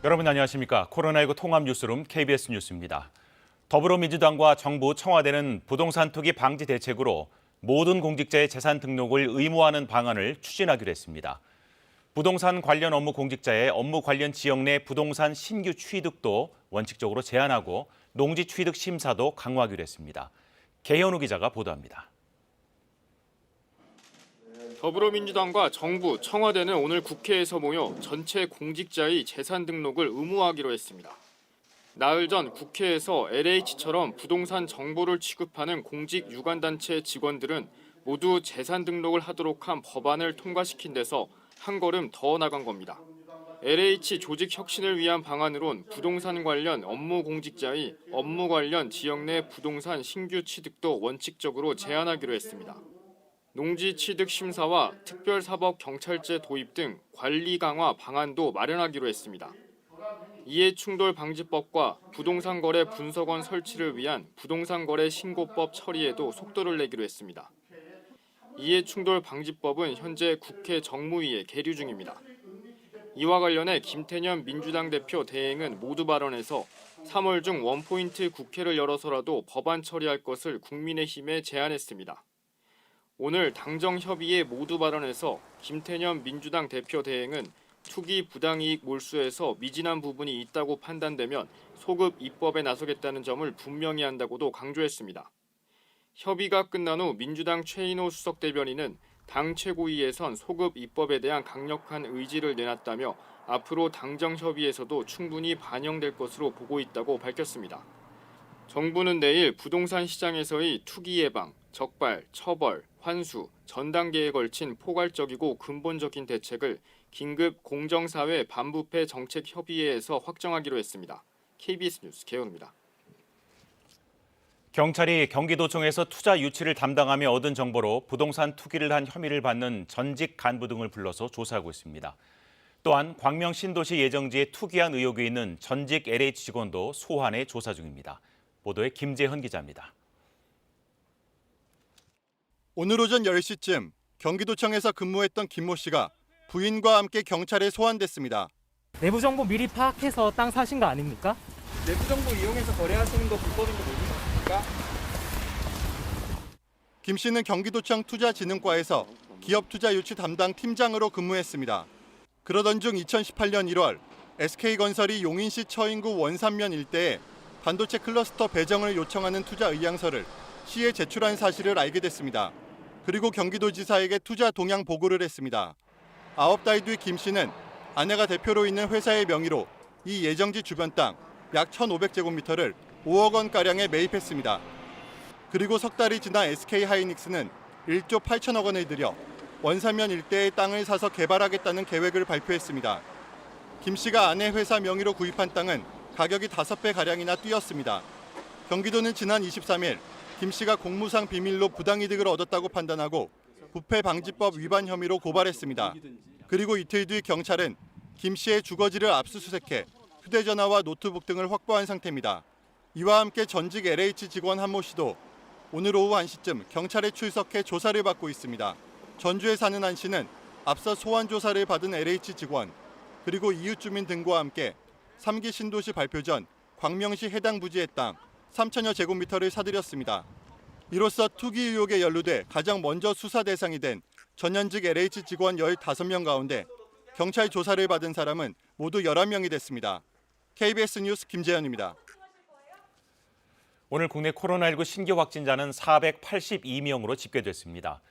여러분 안녕하십니까? 코로나19 통합 뉴스룸 KBS 뉴스입니다. 더불어민주당과 정부, 청와대는 부동산 투기 방지 대책으로 모든 공직자의 재산 등록을 의무화하는 방안을 추진하기로 했습니다. 부동산 관련 업무 공직자의 업무 관련 지역 내 부동산 신규 취득도 원칙적으로 제한하고 농지 취득 심사도 강화하기로 했습니다. 개현우 기자가 보도합니다. 더불어민주당과 정부, 청와대는 오늘 국회에서 모여 전체 공직자의 재산 등록을 의무화하기로 했습니다. 나흘 전 국회에서 LH처럼 부동산 정보를 취급하는 공직 유관단체 직원들은 모두 재산 등록을 하도록 한 법안을 통과시킨 데서 한 걸음 더 나간 겁니다. LH 조직 혁신을 위한 방안으론 부동산 관련 업무 공직자의 업무 관련 지역 내 부동산 신규 취득도 원칙적으로 제한하기로 했습니다. 농지 취득 심사와 특별사법경찰제 도입 등 관리 강화 방안도 마련하기로 했습니다. 이해충돌방지법과 부동산 거래 분석원 설치를 위한 부동산 거래 신고법 처리에도 속도를 내기로 했습니다. 이해충돌방지법은 현재 국회 정무위에 계류 중입니다. 이와 관련해 김태년 민주당 대표 대행은 모두 발언에서 3월 중 원포인트 국회를 열어서라도 법안 처리할 것을 국민의힘에 제안했습니다. 오늘 당정협의회 모두 발언에서 김태년 민주당 대표 대행은 투기 부당이익 몰수에서 미진한 부분이 있다고 판단되면 소급 입법에 나서겠다는 점을 분명히 한다고도 강조했습니다. 협의가 끝난 후 민주당 최인호 수석 대변인은 당 최고위에선 소급 입법에 대한 강력한 의지를 내놨다며 앞으로 당정협의에서도 충분히 반영될 것으로 보고 있다고 밝혔습니다. 정부는 내일 부동산 시장에서의 투기 예방, 적발, 처벌, 환수, 전 단계에 걸친 포괄적이고 근본적인 대책을 긴급 공정사회 반부패 정책협의회에서 확정하기로 했습니다. KBS 뉴스 개헌우입니다. 경찰이 경기도청에서 투자 유치를 담당하며 얻은 정보로 부동산 투기를 한 혐의를 받는 전직 간부 등을 불러서 조사하고 있습니다. 또한 광명 신도시 예정지에 투기한 의혹이 있는 전직 LH 직원도 소환해 조사 중입니다. 보도에 김재헌 기자입니다. 오늘 오전 10시쯤 경기도청에서 근무했던 김모 씨가 부인과 함께 경찰에 소환됐습니다. 내부 정보 미리 파악해서 땅 사신 거 아닙니까? 내부 정보 이용해서 거래하시는 거 불법인 거 모르십니까? 김 씨는 경기도청 투자진흥과에서 기업투자 유치 담당 팀장으로 근무했습니다. 그러던 중 2018년 1월 SK건설이 용인시 처인구 원산면 일대에 반도체 클러스터 배정을 요청하는 투자 의향서를 시에 제출한 사실을 알게 됐습니다. 그리고 경기도지사에게 투자 동향 보고를 했습니다. 9달 뒤 김 씨는 아내가 대표로 있는 회사의 명의로 이 예정지 주변 땅 약 1,500제곱미터를 5억 원가량에 매입했습니다. 그리고 석 달이 지나 SK하이닉스는 1조 8천억 원을 들여 원산면 일대의 땅을 사서 개발하겠다는 계획을 발표했습니다. 김 씨가 아내 회사 명의로 구입한 땅은 가격이 5배가량이나 뛰었습니다. 경기도는 지난 23일 김 씨가 공무상 비밀로 부당이득을 얻었다고 판단하고 부패방지법 위반 혐의로 고발했습니다. 그리고 이틀 뒤 경찰은 김 씨의 주거지를 압수수색해 휴대전화와 노트북 등을 확보한 상태입니다. 이와 함께 전직 LH 직원 한모 씨도 오늘 오후 1시쯤 경찰에 출석해 조사를 받고 있습니다. 전주에 사는 한 씨는 앞서 소환 조사를 받은 LH 직원 그리고 이웃 주민 등과 함께 3기 신도시 발표 전 광명시 해당 부지의 땅 3천여 제곱미터를 사들였습니다. 이로써 투기 의혹에 연루돼 가장 먼저 수사 대상이 된 전현직 LH 직원 15명 가운데 경찰 조사를 받은 사람은 모두 11명이 됐습니다. KBS 뉴스 김재현입니다. 오늘 국내 코로나19 신규 확진자는 482명으로 집계됐습니다.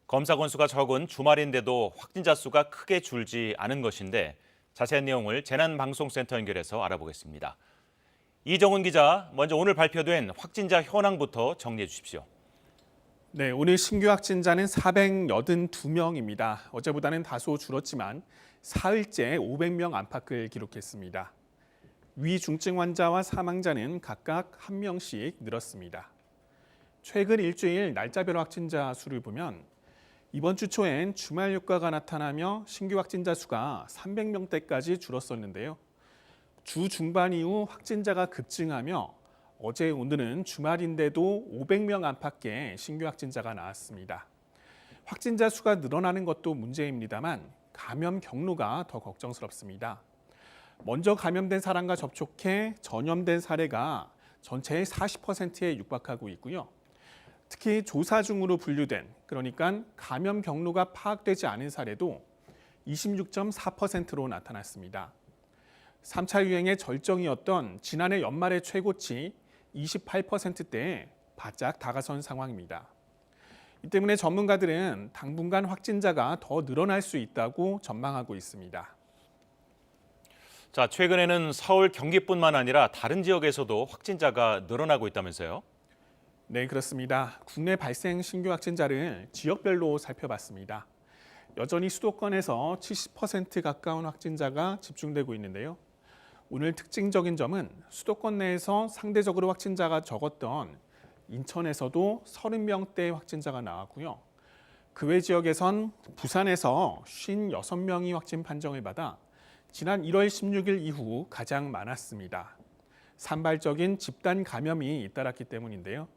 검사 건수가 적은 주말인데도 확진자 수가 크게 줄지 않은 것인데 자세한 내용을 재난방송센터 연결해서 알아보겠습니다. 이정훈 기자, 먼저 오늘 발표된 확진자 현황부터 정리해 주십시오. 네, 오늘 신규 확진자는 482명입니다. 어제보다는 다소 줄었지만 사흘째 500명 안팎을 기록했습니다. 위중증 환자와 사망자는 각각 1명씩 늘었습니다. 최근 일주일 날짜별 확진자 수를 보면 이번 주 초엔 주말 효과가 나타나며 신규 확진자 수가 300명대까지 줄었었는데요. 주 중반 이후 확진자가 급증하며 어제 오늘은 주말인데도 500명 안팎의 신규 확진자가 나왔습니다. 확진자 수가 늘어나는 것도 문제입니다만 감염 경로가 더 걱정스럽습니다. 먼저 감염된 사람과 접촉해 전염된 사례가 전체의 40%에 육박하고 있고요. 특히 조사 중으로 분류된, 그러니까 감염 경로가 파악되지 않은 사례도 26.4%로 나타났습니다. 3차 유행의 절정이었던 지난해 연말의 최고치 28%대에 바짝 다가선 상황입니다. 이 때문에 전문가들은 당분간 확진자가 더 늘어날 수 있다고 전망하고 있습니다. 자, 최근에는 서울, 경기뿐만 아니라 다른 지역에서도 확진자가 늘어나고 있다면서요? 네, 그렇습니다. 국내 발생 신규 확진자를 지역별로 살펴봤습니다. 여전히 수도권에서 70% 가까운 확진자가 집중되고 있는데요. 오늘 특징적인 점은 수도권 내에서 상대적으로 확진자가 적었던 인천에서도 30명대 확진자가 나왔고요. 그 외 지역에선 부산에서 56명이 확진 판정을 받아 지난 1월 16일 이후 가장 많았습니다. 산발적인 집단 감염이 잇따랐기 때문인데요.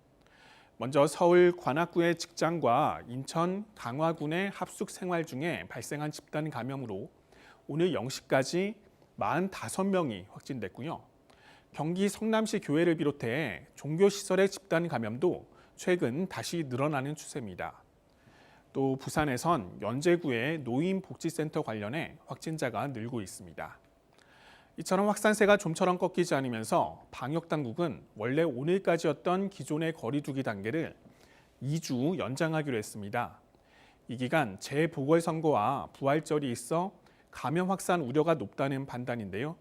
먼저 서울 관악구의 직장과 인천 강화군의 합숙 생활 중에 발생한 집단 감염으로 오늘 0시까지 45명이 확진됐고요. 경기 성남시 교회를 비롯해 종교시설의 집단 감염도 최근 다시 늘어나는 추세입니다. 또 부산에선 연제구의 노인복지센터 관련해 확진자가 늘고 있습니다. 이처럼 확산세가 좀처럼 꺾이지 않으면서 방역당국은 원래 오늘까지였던 기존의 거리두기 단계를 2주 연장하기로 했습니다. 이 기간 재보궐선거와 부활절이 있어 감염 확산 우려가 높다는 판단인데요.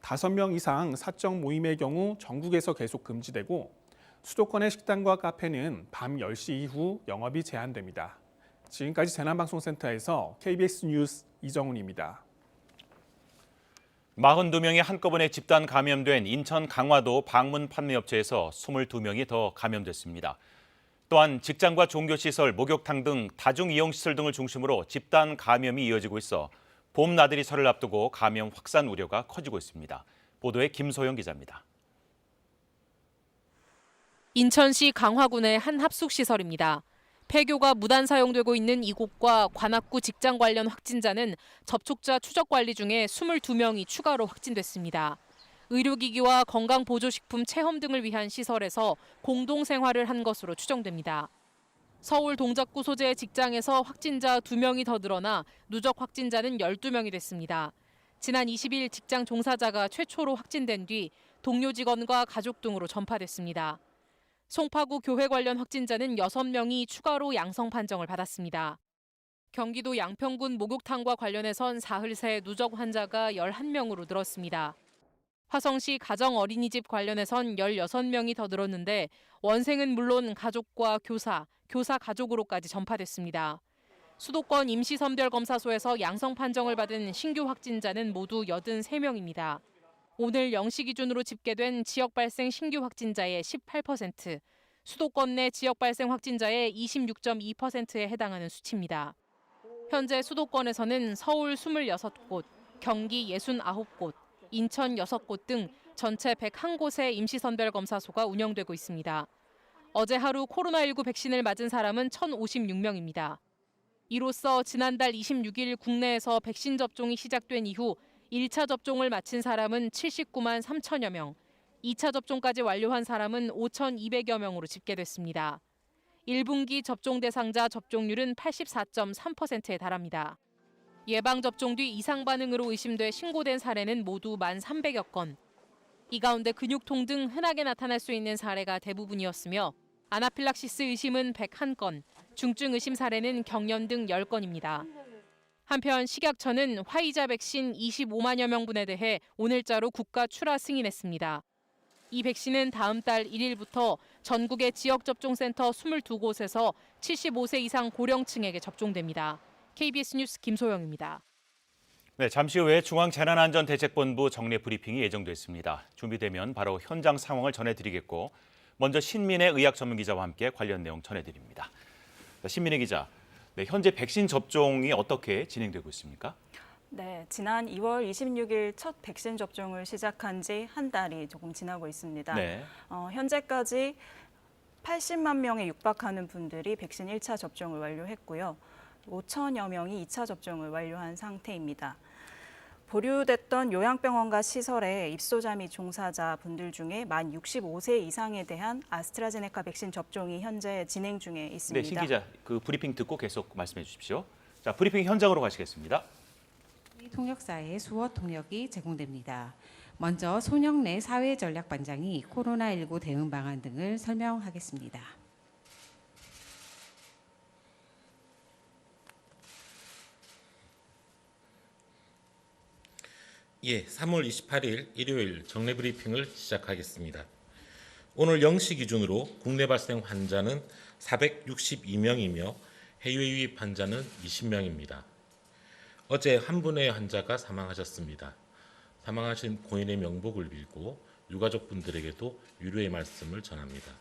5명 이상 사적 모임의 경우 전국에서 계속 금지되고 수도권의 식당과 카페는 밤 10시 이후 영업이 제한됩니다. 지금까지 재난방송센터에서 KBS 뉴스 이정훈입니다. 42명이 한꺼번에 집단 감염된 인천 강화도 방문 판매업체에서 22명이 더 감염됐습니다. 또한 직장과 종교시설, 목욕탕 등 다중이용시설 등을 중심으로 집단 감염이 이어지고 있어 봄 나들이 설을 앞두고 감염 확산 우려가 커지고 있습니다. 보도에 김소영 기자입니다. 인천시 강화군의 한 합숙시설입니다. 폐교가 무단 사용되고 있는 이곳과 관악구 직장 관련 확진자는 접촉자 추적 관리 중에 22명이 추가로 확진됐습니다. 의료기기와 건강보조식품 체험 등을 위한 시설에서 공동생활을 한 것으로 추정됩니다. 서울 동작구 소재의 직장에서 확진자 2명이 더 늘어나 누적 확진자는 12명이 됐습니다. 지난 20일 직장 종사자가 최초로 확진된 뒤 동료 직원과 가족 등으로 전파됐습니다. 송파구 교회 관련 확진자는 6명이 추가로 양성 판정을 받았습니다. 경기도 양평군 목욕탕과 관련해선 사흘 새 누적 환자가 11명으로 늘었습니다. 화성시 가정어린이집 관련해선 16명이 더 늘었는데 원생은 물론 가족과 교사 가족으로까지 전파됐습니다. 수도권 임시선별검사소에서 양성 판정을 받은 신규 확진자는 모두 83명입니다. 오늘 0시 기준으로 집계된 지역 발생 신규 확진자의 18%, 수도권 내 지역 발생 확진자의 26.2%에 해당하는 수치입니다. 현재 수도권에서는 서울 26곳, 경기 69곳, 인천 6곳 등 전체 101곳의 임시선별검사소가 운영되고 있습니다. 어제 하루 코로나19 백신을 맞은 사람은 1,056명입니다. 이로써 지난달 26일 국내에서 백신 접종이 시작된 이후 1차 접종을 마친 사람은 79만 3천여 명, 2차 접종까지 완료한 사람은 5,200여 명으로 집계됐습니다. 1분기 접종 대상자 접종률은 84.3%에 달합니다. 예방접종 뒤 이상 반응으로 의심돼 신고된 사례는 모두 1,300여 건. 이 가운데 근육통 등 흔하게 나타날 수 있는 사례가 대부분이었으며 아나필락시스 의심은 101건, 중증 의심 사례는 경련 등 10건입니다. 한편 식약처는 화이자 백신 25만여 명분에 대해 오늘자로 국가 출하 승인했습니다. 이 백신은 다음 달 1일부터 전국의 지역접종센터 22곳에서 75세 이상 고령층에게 접종됩니다. KBS 뉴스 김소영입니다. 네, 잠시 후에 중앙재난안전대책본부 정례 브리핑이 예정됐습니다. 준비되면 바로 현장 상황을 전해드리겠고 먼저 신민의 의학 전문기자와 함께 관련 내용 전해드립니다. 신민의 기자, 네, 현재 백신 접종이 어떻게 진행되고 있습니까? 네, 지난 2월 26일 첫 백신 접종을 시작한 지 한 달이 조금 지나고 있습니다. 네. 현재까지 80만 명에 육박하는 분들이 백신 1차 접종을 완료했고요. 5천여 명이 2차 접종을 완료한 상태입니다. 보류됐던 요양병원과 시설에 입소자 및 종사자 분들 중에 만 65세 이상에 대한 아스트라제네카 백신 접종이 현재 진행 중에 있습니다. 네, 신 기자, 그 브리핑 듣고 계속 말씀해 주십시오. 자, 브리핑 현장으로 가시겠습니다. 통역사의 수어 통역이 제공됩니다. 먼저 손영래 사회전략반장이 코로나19 대응 방안 등을 설명하겠습니다. 예, 3월 28일 일요일 정례 브리핑을 시작하겠습니다. 오늘 0시 기준으로 국내 발생 환자는 462명이며 해외 유입 환자는 20명입니다. 어제 한 분의 환자가 사망하셨습니다. 사망하신 고인의 명복을 빌고 유가족분들에게도 위로의 말씀을 전합니다.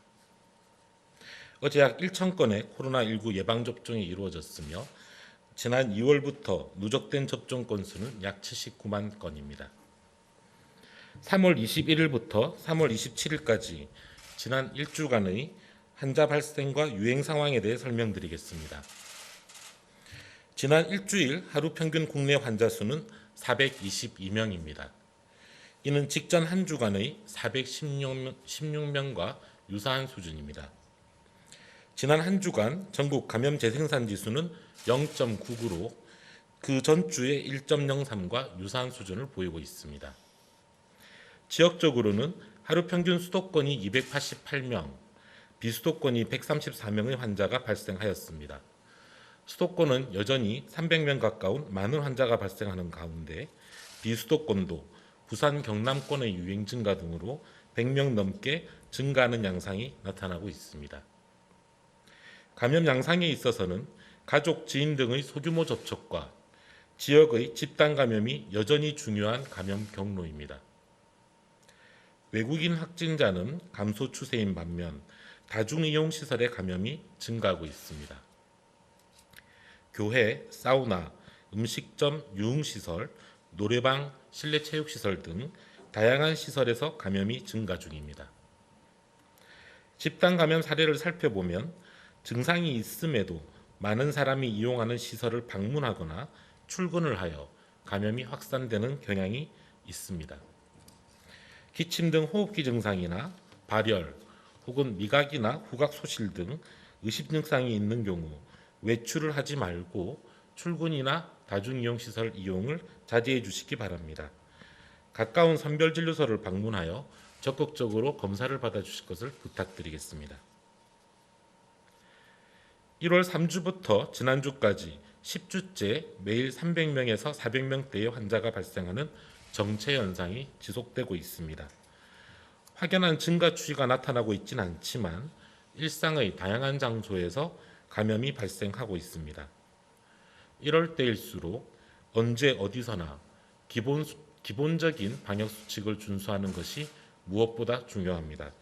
어제 약 1,000건의 코로나19 예방접종이 이루어졌으며 지난 2월부터 누적된 접종 건수는 약 79만 건입니다. 3월 21일부터 3월 27일까지 지난 1주간의 환자 발생과 유행 상황에 대해 설명드리겠습니다. 지난 일주일 하루 평균 국내 환자 수는 422명입니다. 이는 직전 한 주간의 416명과 유사한 수준입니다. 지난 한 주간 전국 감염 재생산 지수는 0.99로 그 전주의 1.03과 유사한 수준을 보이고 있습니다. 지역적으로는 하루 평균 수도권이 288명, 비수도권이 134명의 환자가 발생하였습니다. 수도권은 여전히 300명 가까운 많은 환자가 발생하는 가운데 비수도권도 부산, 경남권의 유행 증가 등으로 100명 넘게 증가하는 양상이 나타나고 있습니다. 감염 양상에 있어서는 가족, 지인 등의 소규모 접촉과 지역의 집단 감염이 여전히 중요한 감염 경로입니다. 외국인 확진자는 감소 추세인 반면 다중이용시설의 감염이 증가하고 있습니다. 교회, 사우나, 음식점, 유흥시설, 노래방, 실내체육시설 등 다양한 시설에서 감염이 증가 중입니다. 집단 감염 사례를 살펴보면 증상이 있음에도 많은 사람이 이용하는 시설을 방문하거나 출근을 하여 감염이 확산되는 경향이 있습니다. 기침 등 호흡기 증상이나 발열 혹은 미각이나 후각 소실 등 의심 증상이 있는 경우 외출을 하지 말고 출근이나 다중이용시설 이용을 자제해 주시기 바랍니다. 가까운 선별진료소를 방문하여 적극적으로 검사를 받아주실 것을 부탁드리겠습니다. 1월 3주부터 지난주까지 10주째 매일 300명에서 400명대의 환자가 발생하는 정체 현상이 지속되고 있습니다. 확연한 증가 추이가 나타나고 있지는 않지만 일상의 다양한 장소에서 감염이 발생하고 있습니다. 이럴 때일수록 언제 어디서나 기본적인 방역수칙을 준수하는 것이 무엇보다 중요합니다.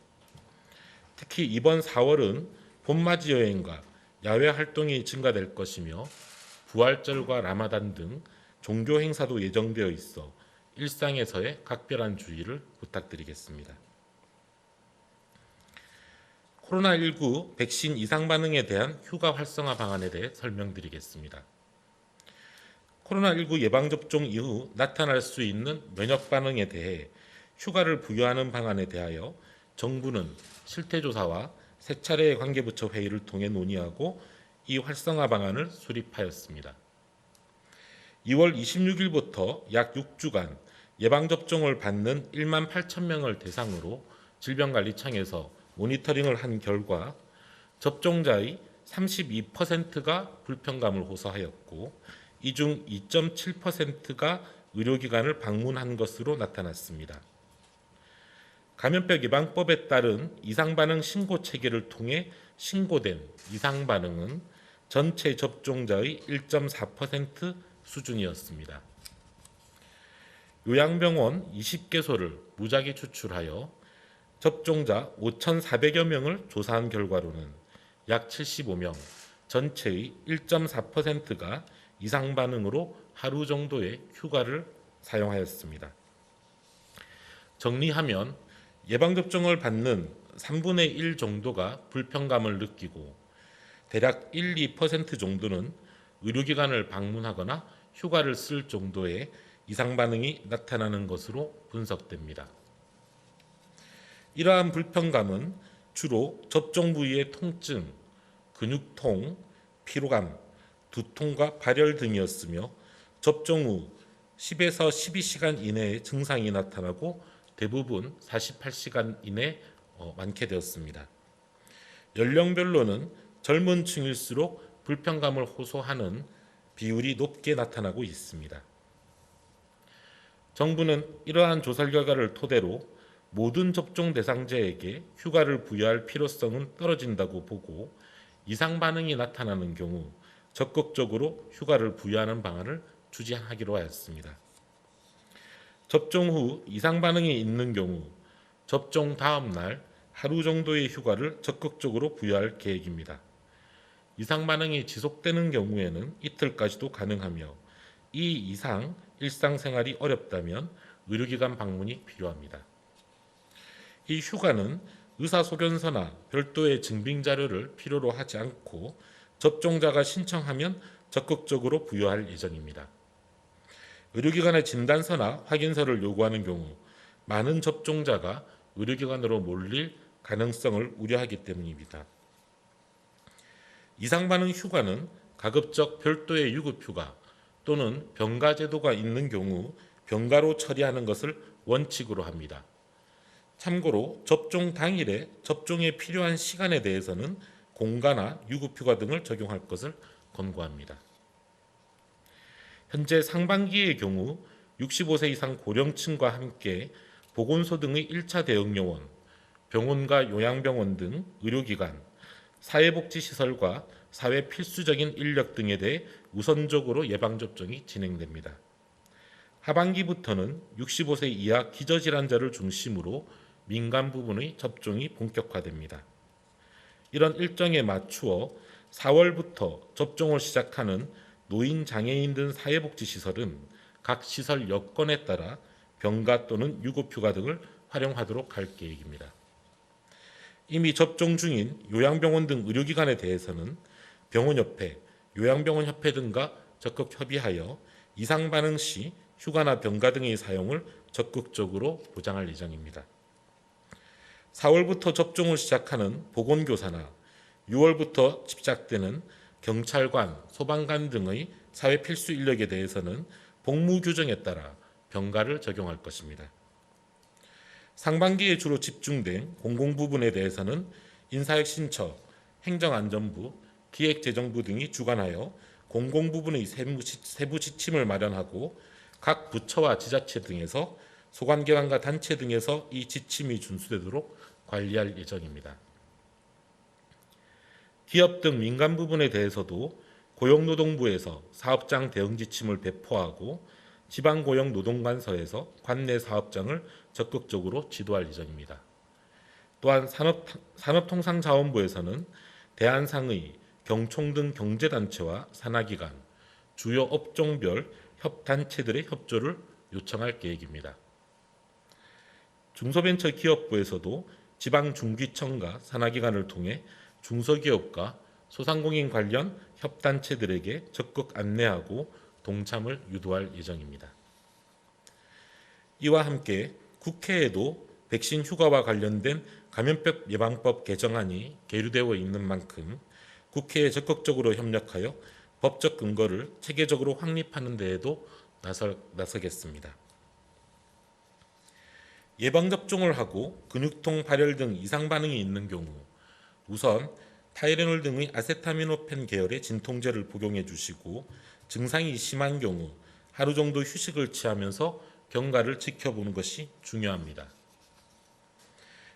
특히 이번 4월은 봄맞이 여행과 야외 활동이 증가될 것이며 부활절과 라마단 등 종교 행사도 예정되어 있어 일상에서의 각별한 주의를 부탁드리겠습니다. 코로나19 백신 이상 반응에 대한 휴가 활성화 방안에 대해 설명드리겠습니다. 코로나19 예방접종 이후 나타날 수 있는 면역 반응에 대해 휴가를 부여하는 방안에 대하여 정부는 실태조사와 세 차례의 관계부처 회의를 통해 논의하고 이 활성화 방안을 수립하였습니다. 2월 26일부터 약 6주간 예방접종을 받는 1만 8천 명을 대상으로 질병관리청에서 모니터링을 한 결과 접종자의 32%가 불편감을 호소하였고 이 중 2.7%가 의료기관을 방문한 것으로 나타났습니다. 감염병 예방법에 따른 이상반응 신고 체계를 통해 신고된 이상반응은 전체 접종자의 1.4% 수준이었습니다. 요양병원 20개소를 무작위 추출하여 접종자 5,400여 명을 조사한 결과로는 약 75명, 전체의 1.4%가 이상반응으로 하루 정도의 휴가를 사용하였습니다. 정리하면 예방접종을 받는 3분의 1 정도가 불편감을 느끼고 대략 1, 2% 정도는 의료기관을 방문하거나 휴가를 쓸 정도의 이상 반응이 나타나는 것으로 분석됩니다. 이러한 불편감은 주로 접종 부위의 통증, 근육통, 피로감, 두통과 발열 등이었으며 접종 후 10에서 12시간 이내에 증상이 나타나고 대부분 48시간 이내 완쾌되었습니다. 연령별로는 젊은 층일수록 불편감을 호소하는 비율이 높게 나타나고 있습니다. 정부는 이러한 조사 결과를 토대로 모든 접종 대상자에게 휴가를 부여할 필요성은 떨어진다고 보고 이상 반응이 나타나는 경우 적극적으로 휴가를 부여하는 방안을 추진하기로 하였습니다. 접종 후 이상 반응이 있는 경우 접종 다음 날 하루 정도의 휴가를 적극적으로 부여할 계획입니다. 이상 반응이 지속되는 경우에는 이틀까지도 가능하며 이 이상 일상생활이 어렵다면 의료기관 방문이 필요합니다. 이 휴가는 의사소견서나 별도의 증빙자료를 필요로 하지 않고 접종자가 신청하면 적극적으로 부여할 예정입니다. 의료기관의 진단서나 확인서를 요구하는 경우 많은 접종자가 의료기관으로 몰릴 가능성을 우려하기 때문입니다. 이상 반응 휴가는 가급적 별도의 유급휴가 또는 병가 제도가 있는 경우 병가로 처리하는 것을 원칙으로 합니다. 참고로 접종 당일에 접종에 필요한 시간에 대해서는 공가나 유급휴가 등을 적용할 것을 권고합니다. 현재 상반기의 경우 65세 이상 고령층과 함께 보건소 등의 1차 대응 요원, 병원과 요양병원 등 의료기관, 사회복지시설과 사회 필수적인 인력 등에 대해 우선적으로 예방접종이 진행됩니다. 하반기부터는 65세 이하 기저질환자를 중심으로 민간 부분의 접종이 본격화됩니다. 이런 일정에 맞추어 4월부터 접종을 시작하는 노인, 장애인 등 사회복지시설은 각 시설 여건에 따라 병가 또는 유급휴가 등을 활용하도록 할 계획입니다. 이미 접종 중인 요양병원 등 의료기관에 대해서는 병원협회, 요양병원협회 등과 적극 협의하여 이상 반응 시 휴가나 병가 등의 사용을 적극적으로 보장할 예정입니다. 4월부터 접종을 시작하는 보건교사나 6월부터 시작되는 경찰관, 소방관 등의 사회 필수 인력에 대해서는 복무 규정에 따라 병가를 적용할 것입니다. 상반기에 주로 집중된 공공 부분에 대해서는 인사혁신처, 행정안전부, 기획재정부 등이 주관하여 공공 부분의 세부 지침을 마련하고 각 부처와 지자체 등에서 소관기관과 단체 등에서 이 지침이 준수되도록 관리할 예정입니다. 기업 등 민간 부분에 대해서도 고용노동부에서 사업장 대응 지침을 배포하고 지방고용노동관서에서 관내 사업장을 적극적으로 지도할 예정입니다. 또한 산업통상자원부에서는 대한상의, 경총 등 경제단체와 산하기관, 주요 업종별 협단체들의 협조를 요청할 계획입니다. 중소벤처기업부에서도 지방중기청과 산하기관을 통해 중소기업과 소상공인 관련 협단체들에게 적극 안내하고 동참을 유도할 예정입니다. 이와 함께 국회에도 백신 휴가와 관련된 감염병 예방법 개정안이 계류되어 있는 만큼 국회에 적극적으로 협력하여 법적 근거를 체계적으로 확립하는 데에도 나서겠습니다. 예방접종을 하고 근육통, 발열 등 이상 반응이 있는 경우 우선 타이레놀 등의 아세타미노펜 계열의 진통제를 복용해 주시고 증상이 심한 경우 하루 정도 휴식을 취하면서 경과를 지켜보는 것이 중요합니다.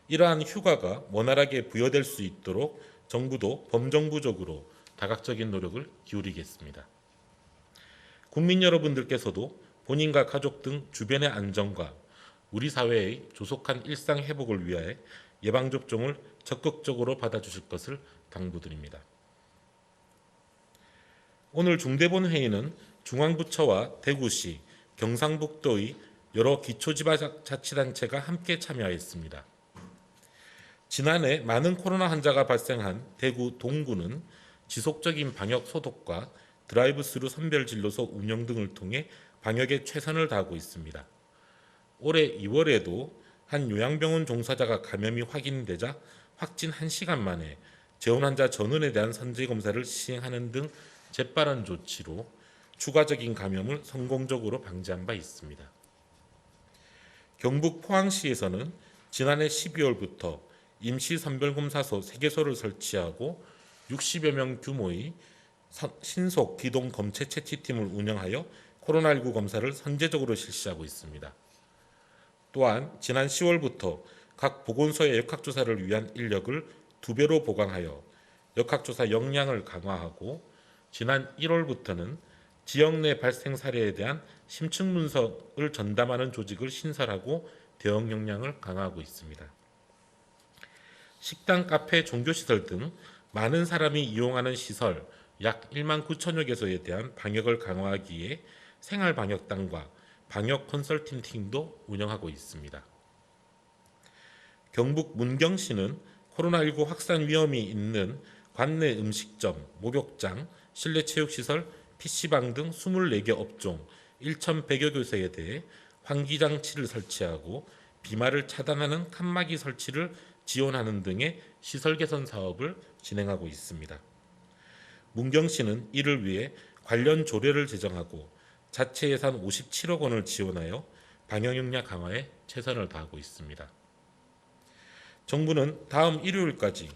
이러한 휴가가 원활하게 부여될 수 있도록 정부도 범정부적으로 다각적인 노력을 기울이겠습니다. 국민 여러분들께서도 본인과 가족 등 주변의 안전과 우리 사회의 조속한 일상 회복을 위하여 예방접종을 적극적으로 받아주실 것을 당부드립니다. 오늘 중대본회의는 중앙부처와 대구시, 경상북도의 여러 기초지방자치단체가 함께 참여하였습니다. 지난해 많은 코로나 환자가 발생한 대구 동구는 지속적인 방역 소독과 드라이브스루 선별진료소 운영 등을 통해 방역에 최선을 다하고 있습니다. 올해 2월에도 한 요양병원 종사자가 감염이 확인되자 확진 1시간 만에 재원 환자 전원에 대한 선제 검사를 시행하는 등 재빠른 조치로 추가적인 감염을 성공적으로 방지한 바 있습니다. 경북 포항시에서는 지난해 12월부터 임시 선별검사소 3개소를 설치하고 60여 명 규모의 신속 기동 검체 채취팀을 운영하여 코로나19 검사를 선제적으로 실시하고 있습니다. 또한 지난 10월부터 각 보건소의 역학조사를 위한 인력을 2배로 보강하여 역학조사 역량을 강화하고 지난 1월부터는 지역 내 발생 사례에 대한 심층 분석을 전담하는 조직을 신설하고 대응 역량을 강화하고 있습니다. 식당, 카페, 종교시설 등 많은 사람이 이용하는 시설 약 1만 9천여 개소에 대한 방역을 강화하기 위해 생활방역단과 방역 컨설팅팀도 운영하고 있습니다. 경북 문경시는 코로나19 확산 위험이 있는 관내 음식점, 목욕장, 실내 체육시설, PC방 등 24개 업종 1,100여 교소에 대해 환기장치를 설치하고 비말을 차단하는 칸막이 설치를 지원하는 등의 시설 개선 사업을 진행하고 있습니다. 문경시는 이를 위해 관련 조례를 제정하고 자체 예산 57억 원을 지원하여 방역 역량 강화에 최선을 다하고 있습니다. 정부는 다음 일요일까지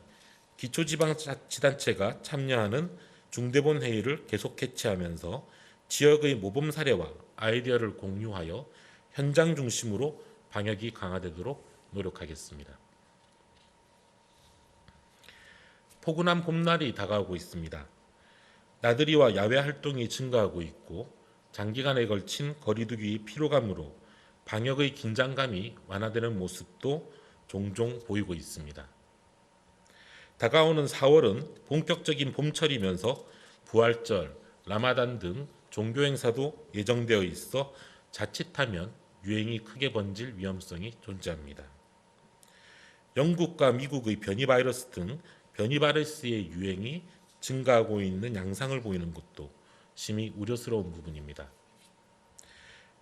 기초지방자치단체가 참여하는 중대본 회의를 계속 개최하면서 지역의 모범 사례와 아이디어를 공유하여 현장 중심으로 방역이 강화되도록 노력하겠습니다. 포근한 봄날이 다가오고 있습니다. 나들이와 야외 활동이 증가하고 있고 장기간에 걸친 거리두기 피로감으로 방역의 긴장감이 완화되는 모습도 종종 보이고 있습니다. 다가오는 4월은 본격적인 봄철이면서 부활절, 라마단 등 종교 행사도 예정되어 있어 자칫하면 유행이 크게 번질 위험성이 존재합니다. 영국과 미국의 변이 바이러스 등 변이 바이러스의 유행이 증가하고 있는 양상을 보이는 것도 심히 우려스러운 부분입니다.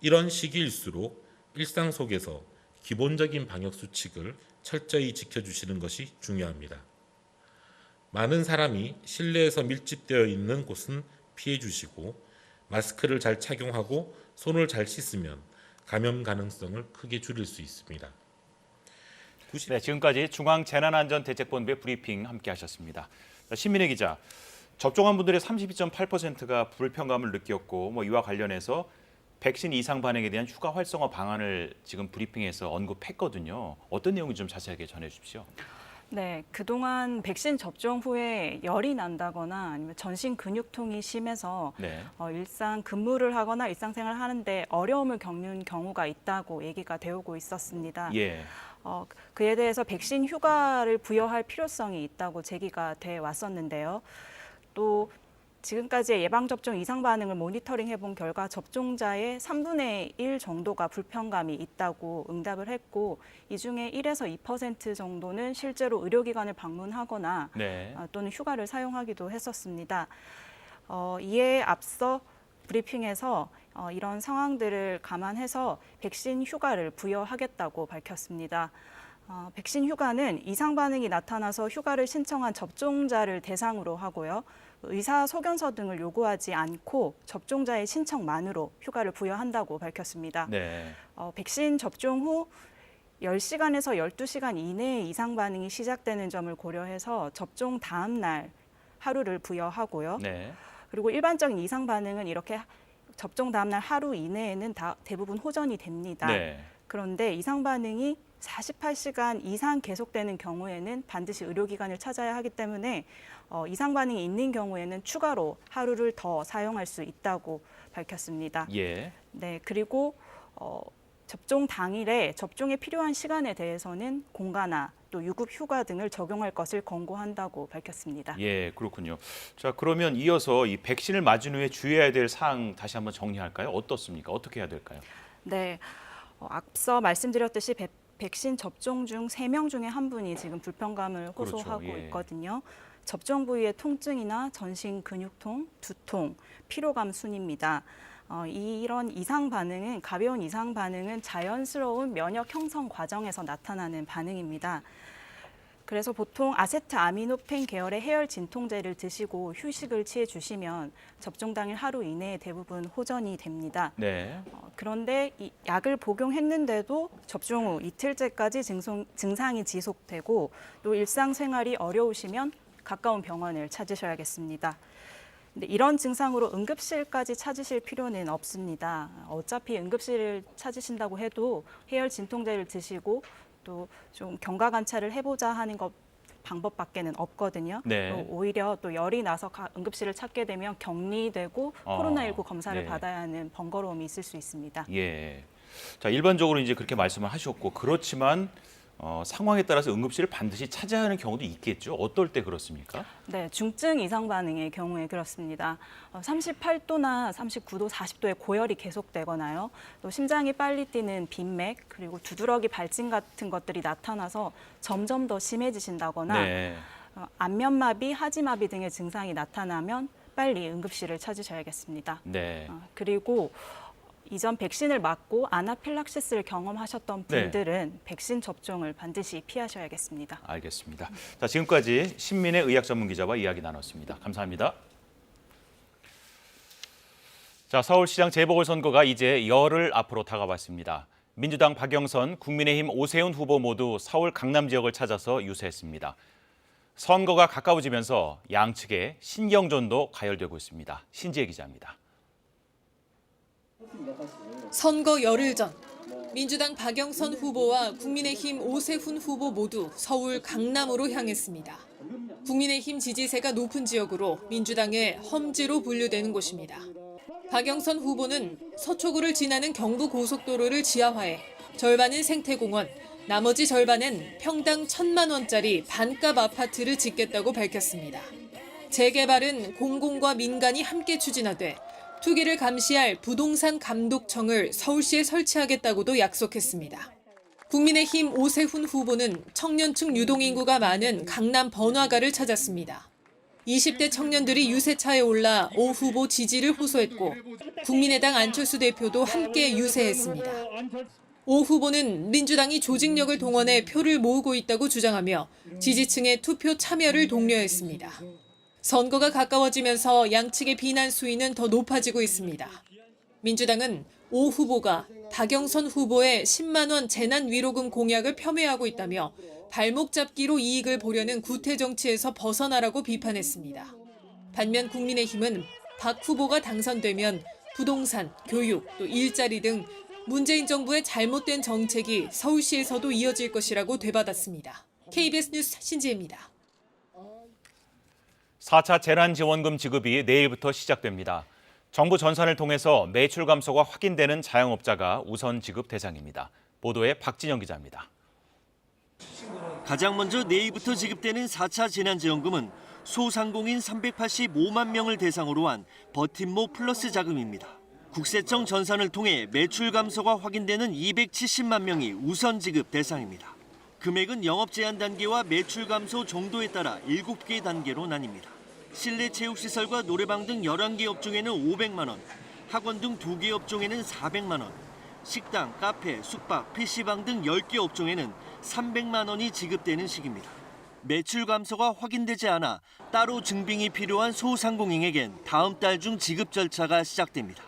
이런 시기일수록 일상 속에서 기본적인 방역 수칙을 철저히 지켜주시는 것이 중요합니다. 많은 사람이 실내에서 밀집되어 있는 곳은 피해 주시고 마스크를 잘 착용하고 손을 잘 씻으면 감염 가능성을 크게 줄일 수 있습니다. 네, 지금까지 중앙재난안전대책본부의 브리핑 함께하셨습니다. 신민혜 기자, 접종한 분들의 32.8%가 불편감을 느꼈고 이와 관련해서 백신 이상 반응에 대한 추가 활성화 방안을 지금 브리핑에서 언급했거든요. 어떤 내용인지 좀 자세하게 전해주십시오. 네, 그동안 백신 접종 후에 열이 난다거나 아니면 전신 근육통이 심해서 네. 일상 근무를 하거나 일상생활을 하는데 어려움을 겪는 경우가 있다고 얘기가 되오고 있었습니다. 예. 그에 대해서 백신 휴가를 부여할 필요성이 있다고 제기가 돼 왔었는데요. 또 지금까지의 예방접종 이상 반응을 모니터링 해본 결과 접종자의 3분의 1 정도가 불편감이 있다고 응답을 했고 이 중에 1에서 2% 정도는 실제로 의료기관을 방문하거나 네. 또는 휴가를 사용하기도 했었습니다. 이에 앞서 브리핑에서 이런 상황들을 감안해서 백신 휴가를 부여하겠다고 밝혔습니다. 백신 휴가는 이상 반응이 나타나서 휴가를 신청한 접종자를 대상으로 하고요. 의사 소견서 등을 요구하지 않고 접종자의 신청만으로 휴가를 부여한다고 밝혔습니다. 네. 백신 접종 후 10시간에서 12시간 이내에 이상 반응이 시작되는 점을 고려해서 접종 다음 날 하루를 부여하고요. 네. 그리고 일반적인 이상 반응은 이렇게 접종 다음 날 하루 이내에는 대부분 호전이 됩니다. 네. 그런데 이상 반응이 48시간 이상 계속되는 경우에는 반드시 의료기관을 찾아야 하기 때문에 이상 반응이 있는 경우에는 추가로 하루를 더 사용할 수 있다고 밝혔습니다. 예. 네, 그리고 접종 당일에 접종에 필요한 시간에 대해서는 공가나 또 유급 휴가 등을 적용할 것을 권고한다고 밝혔습니다. 예, 그렇군요. 자, 그러면 이어서 이 백신을 맞은 후에 주의해야 될 사항 다시 한번 정리할까요? 어떻습니까? 어떻게 해야 될까요? 네, 앞서 말씀드렸듯이 백신 접종 중 3명 중에 한 분이 지금 불편감을 호소하고 그렇죠. 예. 있거든요. 접종 부위의 통증이나 전신 근육통, 두통, 피로감 순입니다. 이런 이상 반응은 가벼운 이상 반응은 자연스러운 면역 형성 과정에서 나타나는 반응입니다. 그래서 보통 아세트아미노펜 계열의 해열 진통제를 드시고 휴식을 취해 주시면 접종 당일 하루 이내에 대부분 호전이 됩니다. 네. 그런데 이 약을 복용했는데도 접종 후 이틀째까지 증상이 지속되고 또 일상생활이 어려우시면 가까운 병원을 찾으셔야겠습니다. 근데 이런 증상으로 응급실까지 찾으실 필요는 없습니다. 어차피 응급실을 찾으신다고 해도 해열 진통제를 드시고 또 좀 경과 관찰을 해보자 하는 것 방법밖에는 없거든요. 네. 또 오히려 또 열이 나서 응급실을 찾게 되면 격리되고 코로나19 검사를 네. 받아야 하는 번거로움이 있을 수 있습니다. 예. 자, 일반적으로 이제 그렇게 말씀을 하셨고 그렇지만 상황에 따라서 응급실을 반드시 찾아야 하는 경우도 있겠죠. 어떨 때 그렇습니까? 네, 중증 이상 반응의 경우에 그렇습니다. 38도나 39도, 40도의 고열이 계속되거나요. 또 심장이 빨리 뛰는 빈맥, 그리고 두드러기 발진 같은 것들이 나타나서 점점 더 심해지신다거나 네. 안면마비, 하지마비 등의 증상이 나타나면 빨리 응급실을 찾으셔야겠습니다. 네. 그리고 이전 백신을 맞고 아나필락시스를 경험하셨던 분들은 백신 접종을 반드시 피하셔야겠습니다. 알겠습니다. 자, 지금까지 신민의 의학 전문 기자와 이야기 나눴습니다. 감사합니다. 자, 서울시장 재보궐선거가 이제 열흘 앞으로 다가왔습니다. 민주당 박영선, 국민의힘 오세훈 후보 모두 서울 강남 지역을 찾아서 유세했습니다. 선거가 가까워지면서 양측의 신경전도 가열되고 있습니다. 신지혜 기자입니다. 선거 열흘 전 민주당 박영선 후보와 국민의힘 오세훈 후보 모두 서울 강남으로 향했습니다. 국민의힘 지지세가 높은 지역으로 민주당의 험지로 분류되는 곳입니다. 박영선 후보는 서초구를 지나는 경부고속도로를 지하화해 절반은 생태공원, 나머지 절반은 평당 1,000만 원짜리 반값 아파트를 짓겠다고 밝혔습니다. 재개발은 공공과 민간이 함께 추진하되 투기를 감시할 부동산 감독청을 서울시에 설치하겠다고도 약속했습니다. 국민의힘 오세훈 후보는 청년층 유동인구가 많은 강남 번화가를 찾았습니다. 20대 청년들이 유세차에 올라 오 후보 지지를 호소했고 국민의당 안철수 대표도 함께 유세했습니다. 오 후보는 민주당이 조직력을 동원해 표를 모으고 있다고 주장하며 지지층의 투표 참여를 독려했습니다. 선거가 가까워지면서 양측의 비난 수위는 더 높아지고 있습니다. 민주당은 오 후보가 박영선 후보의 10만 원 재난위로금 공약을 폄훼하고 있다며 발목 잡기로 이익을 보려는 구태 정치에서 벗어나라고 비판했습니다. 반면 국민의힘은 박 후보가 당선되면 부동산, 교육, 또 일자리 등 문재인 정부의 잘못된 정책이 서울시에서도 이어질 것이라고 되받았습니다. KBS 뉴스 신지혜입니다. 4차 재난지원금 지급이 내일부터 시작됩니다. 정부 전산을 통해서 매출 감소가 확인되는 자영업자가 우선 지급 대상입니다. 보도에 박진영 기자입니다. 가장 먼저 내일부터 지급되는 4차 재난지원금은 소상공인 385만 명을 대상으로 한 버팀목 플러스 자금입니다. 국세청 전산을 통해 매출 감소가 확인되는 270만 명이 우선 지급 대상입니다. 금액은 영업 제한 단계와 매출 감소 정도에 따라 7개 단계로 나뉩니다. 실내 체육시설과 노래방 등 11개 업종에는 500만 원, 학원 등 2개 업종에는 400만 원, 식당, 카페, 숙박, PC방 등 10개 업종에는 300만 원이 지급되는 시기입니다. 매출 감소가 확인되지 않아 따로 증빙이 필요한 소상공인에겐 다음 달 중 지급 절차가 시작됩니다.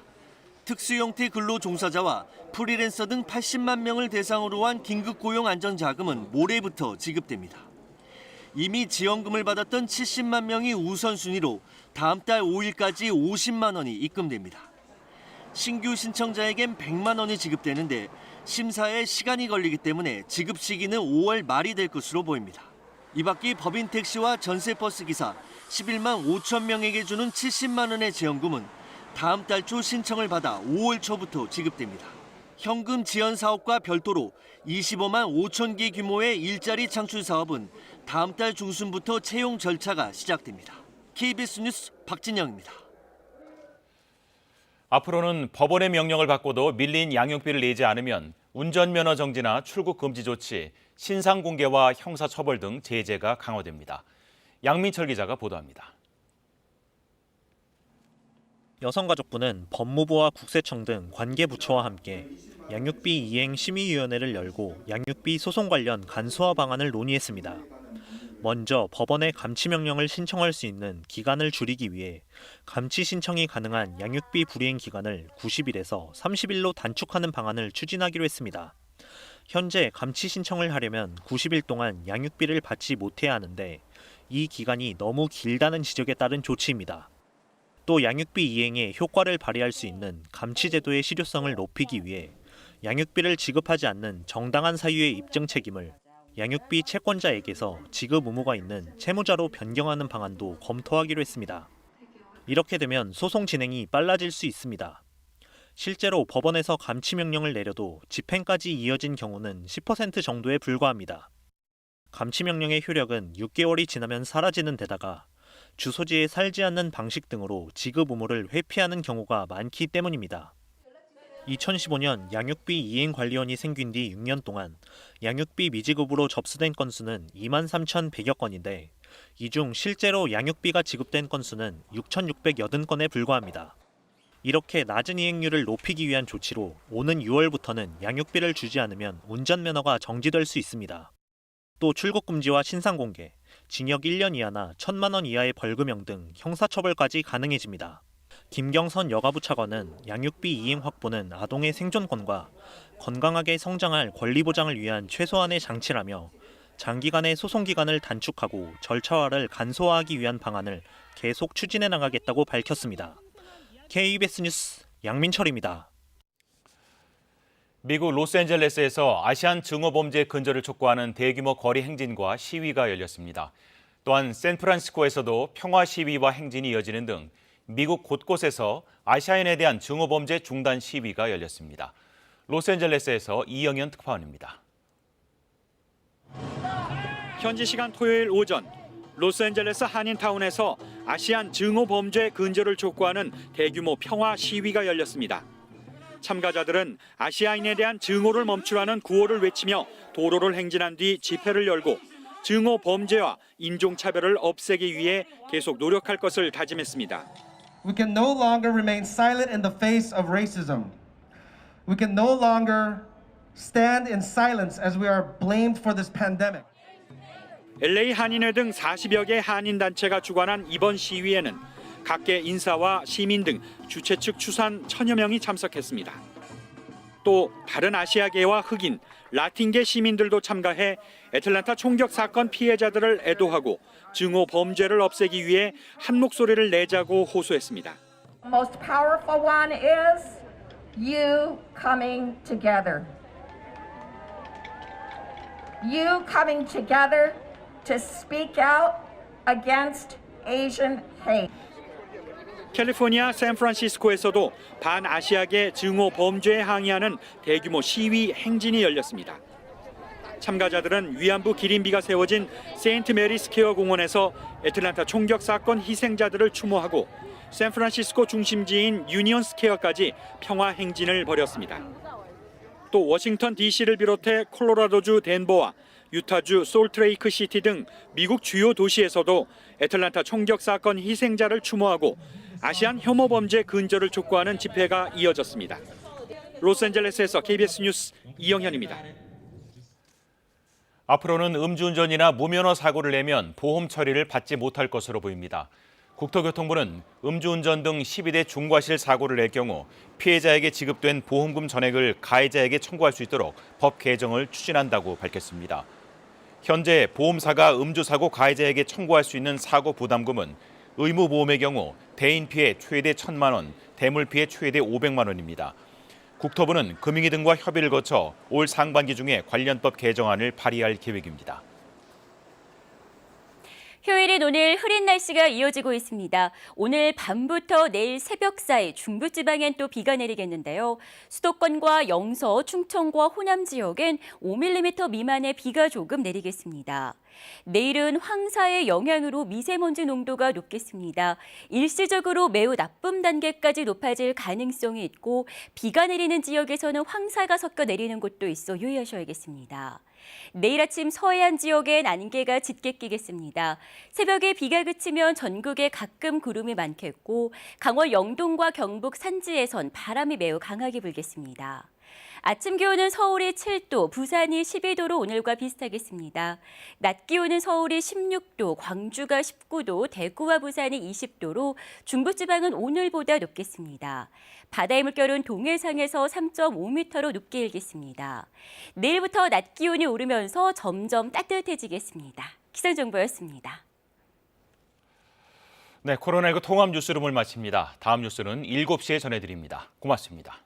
특수형태 근로 종사자와 프리랜서 등 80만 명을 대상으로 한 긴급고용 안전자금은 모레부터 지급됩니다. 이미 지원금을 받았던 70만 명이 우선순위로 다음 달 5일까지 50만 원이 입금됩니다. 신규 신청자에겐 100만 원이 지급되는데 심사에 시간이 걸리기 때문에 지급 시기는 5월 말이 될 것으로 보입니다. 이 밖에 법인 택시와 전세버스 기사 11만 5천 명에게 주는 70만 원의 지원금은 다음 달 초 신청을 받아 5월 초부터 지급됩니다. 현금 지원 사업과 별도로 25만 5천 개 규모의 일자리 창출 사업은 다음 달 중순부터 채용 절차가 시작됩니다. KBS 뉴스 박진영입니다. 앞으로는 법원의 명령을 받고도 밀린 양육비를 내지 않으면 운전면허 정지나 출국 금지 조치, 신상 공개와 형사처벌 등 제재가 강화됩니다. 양민철 기자가 보도합니다. 여성가족부는 법무부와 국세청 등 관계부처와 함께 양육비 이행 심의위원회를 열고 양육비 소송 관련 간소화 방안을 논의했습니다. 먼저 법원에 감치명령을 신청할 수 있는 기간을 줄이기 위해 감치 신청이 가능한 양육비 불이행 기간을 90일에서 30일로 단축하는 방안을 추진하기로 했습니다. 현재 감치 신청을 하려면 90일 동안 양육비를 받지 못해야 하는데 이 기간이 너무 길다는 지적에 따른 조치입니다. 또 양육비 이행에 효과를 발휘할 수 있는 감치제도의 실효성을 높이기 위해 양육비를 지급하지 않는 정당한 사유의 입증 책임을 양육비 채권자에게서 지급 의무가 있는 채무자로 변경하는 방안도 검토하기로 했습니다. 이렇게 되면 소송 진행이 빨라질 수 있습니다. 실제로 법원에서 감치명령을 내려도 집행까지 이어진 경우는 10% 정도에 불과합니다. 감치명령의 효력은 6개월이 지나면 사라지는 데다가 주소지에 살지 않는 방식 등으로 지급 의무를 회피하는 경우가 많기 때문입니다. 2015년 양육비 이행관리원이 생긴 뒤 6년 동안 양육비 미지급으로 접수된 건수는 23,100여 건인데 이 중 실제로 양육비가 지급된 건수는 6,680건에 불과합니다. 이렇게 낮은 이행률을 높이기 위한 조치로 오는 6월부터는 양육비를 주지 않으면 운전면허가 정지될 수 있습니다. 또 출국금지와 신상공개, 징역 1년 이하나 1,000만 원 이하의 벌금형 등 형사처벌까지 가능해집니다. 김경선 여가부 차관은 양육비 이행 확보는 아동의 생존권과 건강하게 성장할 권리 보장을 위한 최소한의 장치라며 장기간의 소송 기간을 단축하고 절차화를 간소화하기 위한 방안을 계속 추진해 나가겠다고 밝혔습니다. KBS 뉴스 양민철입니다. 미국 로스앤젤레스에서 아시안 증오범죄 근절을 촉구하는 대규모 거리 행진과 시위가 열렸습니다. 또한 샌프란시스코에서도 평화 시위와 행진이 이어지는 등 미국 곳곳에서 아시아인에 대한 증오범죄 중단 시위가 열렸습니다. 로스앤젤레스에서 이영현 특파원입니다. 현지 시간 토요일 오전 로스앤젤레스 한인타운에서 아시안 증오범죄 근절을 촉구하는 대규모 평화 시위가 열렸습니다. 참가자들은 아시아인에 대한 증오를 멈추라는 구호를 외치며 도로를 행진한 뒤 집회를 열고 증오 범죄와 인종차별을 없애기 위해 계속 노력할 것을 다짐했습니다. We can no longer remain silent in the face of racism. We can no longer stand in silence as we are blamed for this pandemic. LA 한인회 등 40여 개 한인 단체가 주관한 이번 시위에는 각계 인사와 시민 등 주최 측 추산 1,000여 명이 참석했습니다. 또 다른 아시아계와 흑인, 라틴계 시민들도 참가해 애틀랜타 총격 사건 피해자들을 애도하고 증오 범죄를 없애기 위해 한 목소리를 내자고 호소했습니다. The most powerful one is you coming together. You coming together to speak out against Asian hate. 캘리포니아 샌프란시스코에서도 반아시아계 증오 범죄에 항의하는 대규모 시위 행진이 열렸습니다. 참가자들은 위안부 기린비가 세워진 세인트 메리 스퀘어 공원에서 애틀랜타 총격 사건 희생자들을 추모하고 샌프란시스코 중심지인 유니온 스퀘어까지 평화 행진을 벌였습니다. 또 워싱턴 DC를 비롯해 콜로라도주 덴버와 유타주 솔트레이크 시티 등 미국 주요 도시에서도 애틀랜타 총격 사건 희생자를 추모하고 아시안 혐오 범죄 근절을 촉구하는 집회가 이어졌습니다. 로스앤젤레스에서 KBS 뉴스 이영현입니다. 앞으로는 음주운전이나 무면허 사고를 내면 보험 처리를 받지 못할 것으로 보입니다. 국토교통부는 음주운전 등 12대 중과실 사고를 낼 경우 피해자에게 지급된 보험금 전액을 가해자에게 청구할 수 있도록 법 개정을 추진한다고 밝혔습니다. 현재 보험사가 음주사고 가해자에게 청구할 수 있는 사고 부담금은 의무보험의 경우 대인 피해 최대 1,000만 원, 대물 피해 최대 500만 원입니다. 국토부는 금융위 등과 협의를 거쳐 올 상반기 중에 관련법 개정안을 발의할 계획입니다. 휴일인 오늘 흐린 날씨가 이어지고 있습니다. 오늘 밤부터 내일 새벽 사이 중부지방엔 또 비가 내리겠는데요. 수도권과 영서, 충청과 호남 지역엔 5mm 미만의 비가 조금 내리겠습니다. 내일은 황사의 영향으로 미세먼지 농도가 높겠습니다. 일시적으로 매우 나쁨 단계까지 높아질 가능성이 있고 비가 내리는 지역에서는 황사가 섞여 내리는 곳도 있어 유의하셔야겠습니다. 내일 아침 서해안 지역엔 안개가 짙게 끼겠습니다. 새벽에 비가 그치면 전국에 가끔 구름이 많겠고 강원 영동과 경북 산지에선 바람이 매우 강하게 불겠습니다. 아침 기온은 서울이 7도, 부산이 12도로 오늘과 비슷하겠습니다. 낮 기온은 서울이 16도, 광주가 19도, 대구와 부산이 20도로 중부지방은 오늘보다 높겠습니다. 바다의 물결은 동해상에서 3.5m로 높게 일겠습니다. 내일부터 낮 기온이 오르면서 점점 따뜻해지겠습니다. 기상정보였습니다. 네, 코로나19 통합 뉴스룸을 마칩니다. 다음 뉴스는 7시에 전해드립니다. 고맙습니다.